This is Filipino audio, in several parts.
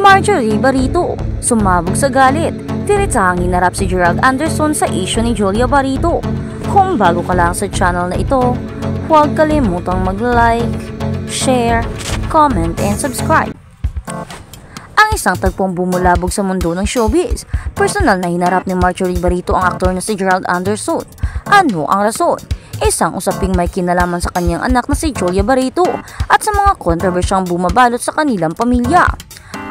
Marjorie Barito, sumabog sa galit. Diretsahang hinarap si Gerald Anderson sa issue ni Julia Barito. Kung bago ka lang sa channel na ito, huwag kalimutang mag-like, share, comment, and subscribe. Ang isang tagpong bumulabog sa mundo ng showbiz. Personal na hinarap ni Marjorie Barito ang aktor na si Gerald Anderson. Ano ang rason? Isang usaping may kinalaman sa kanyang anak na si Julia Barito at sa mga kontrobersyang bumabalot sa kanilang pamilya.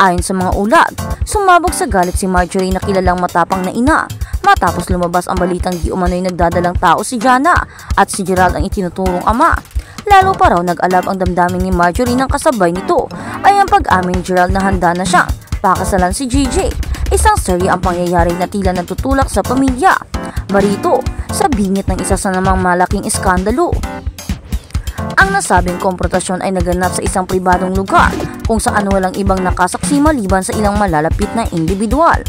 Ayon sa mga ulat, sumabog sa galit si Marjorie na kilalang matapang na ina matapos lumabas ang balitang di umano'y nagdadalang tao si Jana at si Gerald ang itinuturong ama. Lalo pa raw nag-alab ang damdamin ni Marjorie ng kasabay nito ay ang pag-amin ni Gerald na handa na siyang pakasalan si Gigi. Isang serye ang pangyayari na tila natutulak sa pamilya Barito sa bingit ng isa sa namang malaking iskandalo. Ang nasabing komprontasyon ay naganap sa isang pribadong lugar kung saan walang ibang nakasaksi maliban sa ilang malalapit na individual.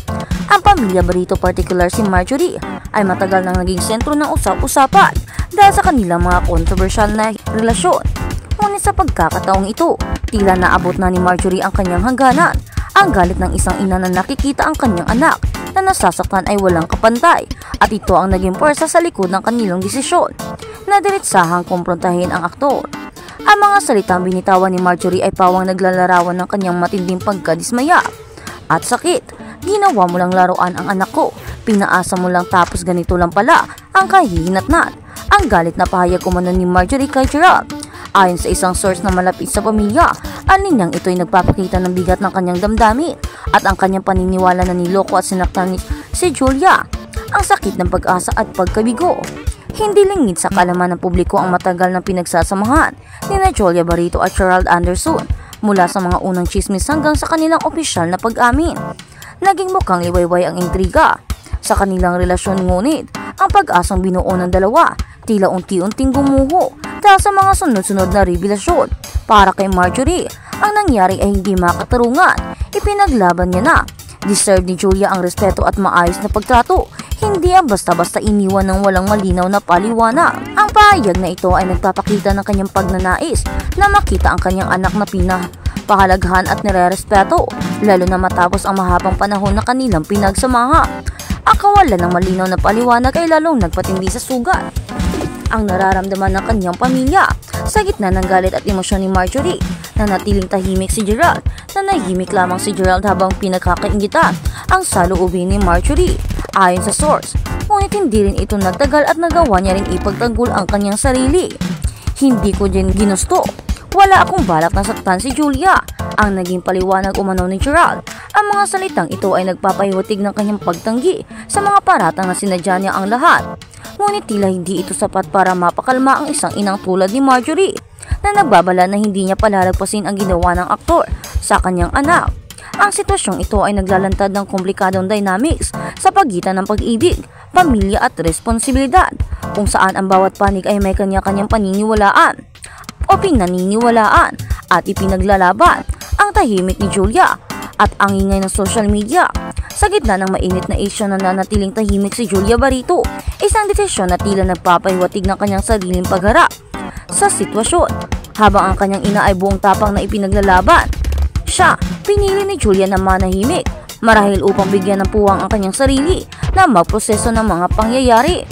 Ang pamilya Barito, particular si Marjorie, ay matagal nang naging sentro ng usap-usapan dahil sa kanilang mga kontrobersyal na relasyon. Ngunit sa pagkakataong ito, tila naabot na ni Marjorie ang kanyang hangganan. Ang galit ng isang ina na nakikita ang kanyang anak na nasasaktan ay walang kapantay at ito ang naging puwersa sa likod ng kanilang desisyon na diretsahang kumprontahin ang aktor. Ang mga salitang binitawan ni Marjorie ay pawang naglalarawan ng kanyang matinding pagkadismaya at sakit. Ginawa mo lang laruan ang anak ko, pinaasa mo lang tapos ganito lang pala ang kahihinatnat. Ang galit na pahayag umano ni Marjorie kay Gerald. Ayon sa isang source na malapit sa pamilya, ang ninyang ito ay nagpapakita ng bigat ng kanyang damdamin at ang kanyang paniniwala na niloko at sinaktan si Julia. Ang sakit ng pag-asa at pagkabigo. Hindi lingid sa kaalaman ng publiko ang matagal na pinagsasamahan ni Julia Barito at Gerald Anderson mula sa mga unang chismis hanggang sa kanilang opisyal na pag-amin. Naging mukhang liwayway ang intriga sa kanilang relasyon, ngunit ang pag-asang binuo ng dalawa tila unti-unting gumuho dahil sa mga sunod-sunod na revelasyon. Para kay Marjorie, ang nangyari ay hindi makatarungan. Ipinaglaban niya na deserve ni Julia ang respeto at maayos na pagtrato, hindi ang basta-basta iniwan ng walang malinaw na paliwanag. Ang pahayag na ito ay nagpapakita ng kanyang pagnanais na makita ang kanyang anak na pinapahalagahan at nire-respeto, lalo na matapos ang mahabang panahon na kanilang pinagsamahan. Ang kawalan ng malinaw na paliwanag ay lalong nagpatindi sa sugat ang nararamdaman ng kanyang pamilya. Sa gitna ng galit at emosyon ni Marjorie, nanatiling tahimik si Gerald. Nanahimik lamang si Gerald habang pinagkakaingitan ang saloobin ni Marjorie. Ayon sa source, ngunit hindi rin ito nagtagal at nagawa niya rin ipagtanggol ang kanyang sarili. Hindi ko din ginusto. Wala akong balak na saktan si Julia. Ang naging paliwanag umano ni Gerald. Ang mga salitang ito ay nagpapahiwatig ng kanyang pagtanggi sa mga paratang na sinadya niya ang lahat. Ngunit tila hindi ito sapat para mapakalma ang isang inang tulad ni Marjorie na nagbabala na hindi niya palalagpasin ang ginawa ng aktor sa kanyang anak. Ang sitwasyong ito ay naglalantad ng komplikadong dynamics sa pagitan ng pag-ibig, pamilya at responsibilidad, kung saan ang bawat panig ay may kanya-kanyang paniniwalaan o pinaniniwalaan at ipinaglalaban. Ang tahimik ni Julia at ang ingay ng social media. Sa gitna ng mainit na issue na nanatiling tahimik si Julia Barito, isang desisyon na tila nagpapahiwatig ng kanyang sariling pagharap sa sitwasyon. Habang ang kanyang ina ay buong tapang na ipinaglalaban, siya, pinili ni Julia na manahimik marahil upang bigyan ng puwang ang kanyang sarili na magproseso ng mga pangyayari.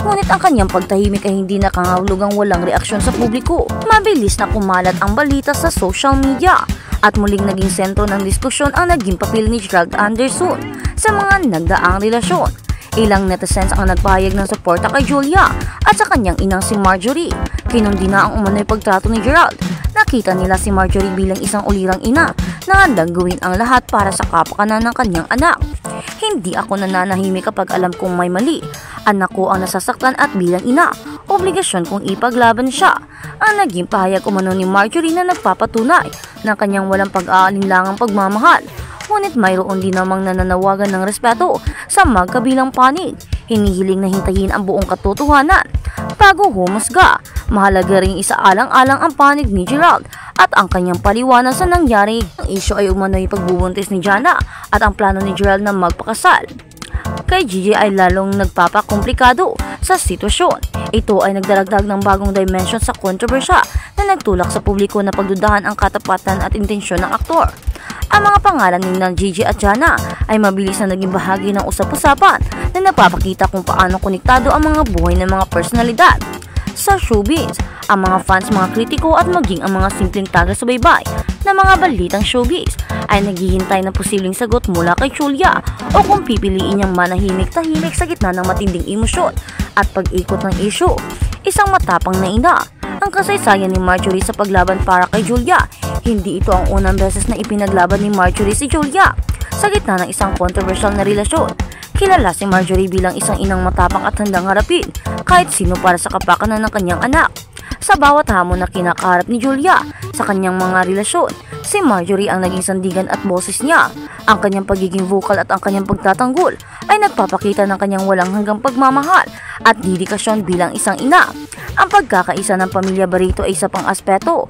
Ngunit ang kanyang pagtahimik ay hindi nakangahulugang walang reaksyon sa publiko. Mabilis na kumalat ang balita sa social media at muling naging sentro ng diskusyon ang naging papel ni Gerald Anderson sa mga nagdaang relasyon. Ilang netizens ang nagpahayag ng suporta kay Julia at sa kanyang inang si Marjorie. Kinundi na ang umano'y pagtrato ni Gerald. Nakita nila si Marjorie bilang isang ulirang ina na handang gawin ang lahat para sa kapakanan ng kanyang anak. Hindi ako nananahimik kapag alam kong may mali. Anak ko ang nasasaktan at bilang ina, obligasyon kong ipaglaban siya. Ang naging pahayag umano ni Marjorie na nagpapatunay ng kanyang walang pag-aalinlangang pagmamahal. Ngunit mayroon din namang nananawagan ng respeto sa magkabilang panig. Hinihiling na hintayin ang buong katotohanan bago humusga. Mahalaga ring isaalang-alang ang panig ni Gerald at ang kanyang paliwanag sa nangyari. Ang isyo ay umano'y pagbubuntis ni Jana at ang plano ni Gerald na magpakasal kay Gigi ay lalong nagpapakomplikado sa sitwasyon. Ito ay nagdaragdag ng bagong dimension sa kontrobersya na nagtulak sa publiko na pagdudahan ang katapatan at intensyon ng aktor. Ang mga pangalan ni Gigi at Jana ay mabilis na naging bahagi ng usap-usapan na nagpapakita kung paano konektado ang mga buhay ng mga personalidad sa showbiz. Ang mga fans, mga kritiko at maging ang mga simpleng taga-subaybay na mga balitang showbiz ay naghihintay ng posibleng sagot mula kay Julia o kung pipiliin niyang manahimik-tahimik sa gitna ng matinding emosyon at pag-ikot ng issue. Isang matapang na ina ang kasaysayan ni Marjorie sa paglaban para kay Julia. Hindi ito ang unang beses na ipinaglaban ni Marjorie si Julia sa gitna ng isang controversial na relasyon. Kilala si Marjorie bilang isang inang matapang at handang harapin kahit sino para sa kapakanan ng kanyang anak. Sa bawat hamon na kinakaharap ni Julia sa kanyang mga relasyon, si Marjorie ang naging sandigan at boses niya. Ang kanyang pagiging vocal at ang kanyang pagtatanggol ay nagpapakita ng kanyang walang hanggang pagmamahal at dedikasyon bilang isang ina. Ang pagkakaisa ng pamilya Barito ay isa pang aspeto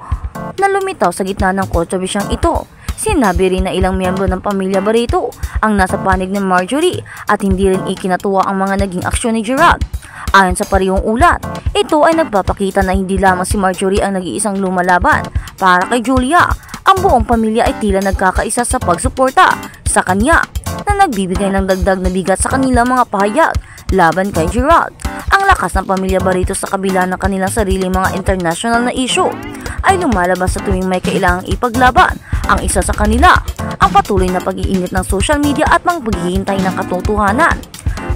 na lumitaw sa gitna ng kontrobersyang ito. Sinabi rin na ilang miyembro ng pamilya Barito ang nasa panig ni Marjorie at hindi rin ikinatuwa ang mga naging aksyon ni Gerald. Ayon sa parehong ulat, ito ay nagpapakita na hindi lamang si Marjorie ang nag-iisang lumalaban para kay Julia. Ang buong pamilya ay tila nagkakaisa sa pagsuporta sa kanya na nagbibigay ng dagdag na bigat sa kanilang mga pahayag laban kay Gerald. Ang lakas ng pamilya Barito sa kabila ng kanilang sariling mga international na issue ay lumalabas sa tuwing may kailangang ipaglaban. Ang isa sa kanila, ang patuloy na pag-iinit ng social media at mga paghihintay ng katotohanan.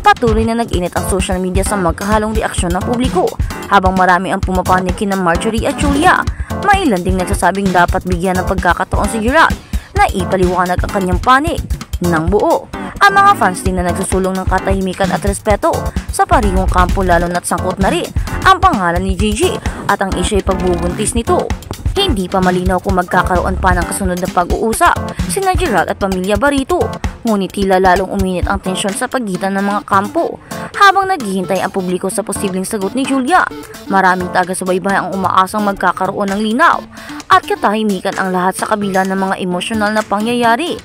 Patuloy na nag-init ang social media sa magkahalong reaksyon ng publiko habang marami ang pumapanig kina Marjorie at Julia. May ilan ding nagsasabing dapat bigyan ng pagkakataon si Gerald na ipaliwanag ang kanyang panig ng buo. Ang mga fans din na nagsusulong ng katahimikan at respeto sa parehong kampo lalo na't sangkot na rin ang pangalan ni Gigi at ang isya'y pagbubuntis nito. Hindi pa malinaw kung magkakaroon pa ng kasunod na pag-uusap sina Gerald at pamilya Barito, ngunit tila lalong uminit ang tensyon sa pagitan ng mga kampo. Habang naghihintay ang publiko sa posibleng sagot ni Julia, maraming taga-subaybay ang umaasang magkakaroon ng linaw at katahimikan ang lahat sa kabila ng mga emosyonal na pangyayari.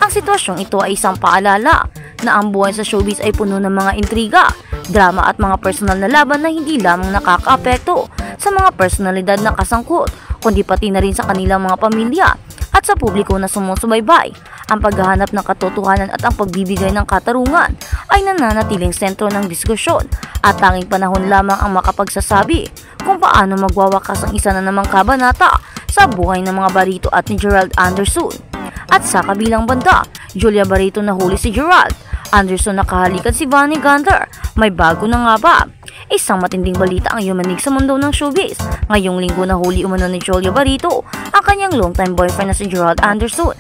Ang sitwasyong ito ay isang paalala na ang buhay sa showbiz ay puno ng mga intriga, drama at mga personal na laban na hindi lamang nakakaapekto sa mga personalidad na kasangkot, kundi pati na rin sa kanilang mga pamilya at sa publiko na sumusubaybay. Ang paghahanap ng katotohanan at ang pagbibigay ng katarungan ay nananatiling sentro ng diskusyon at tanging panahon lamang ang makapagsasabi kung paano magwawakas ang isa na namang kabanata sa buhay ng mga Barito at ni Gerald Anderson. At sa kabilang banda, Julia Barito nahuli si Gerald Anderson, nakahalikan si Vanny Gander. May bago na nga ba? Isang matinding balita ang yumanig sa mundo ng showbiz. Ngayong linggo nahuli umano ni Julia Barito ang kanyang longtime boyfriend na si Gerald Anderson.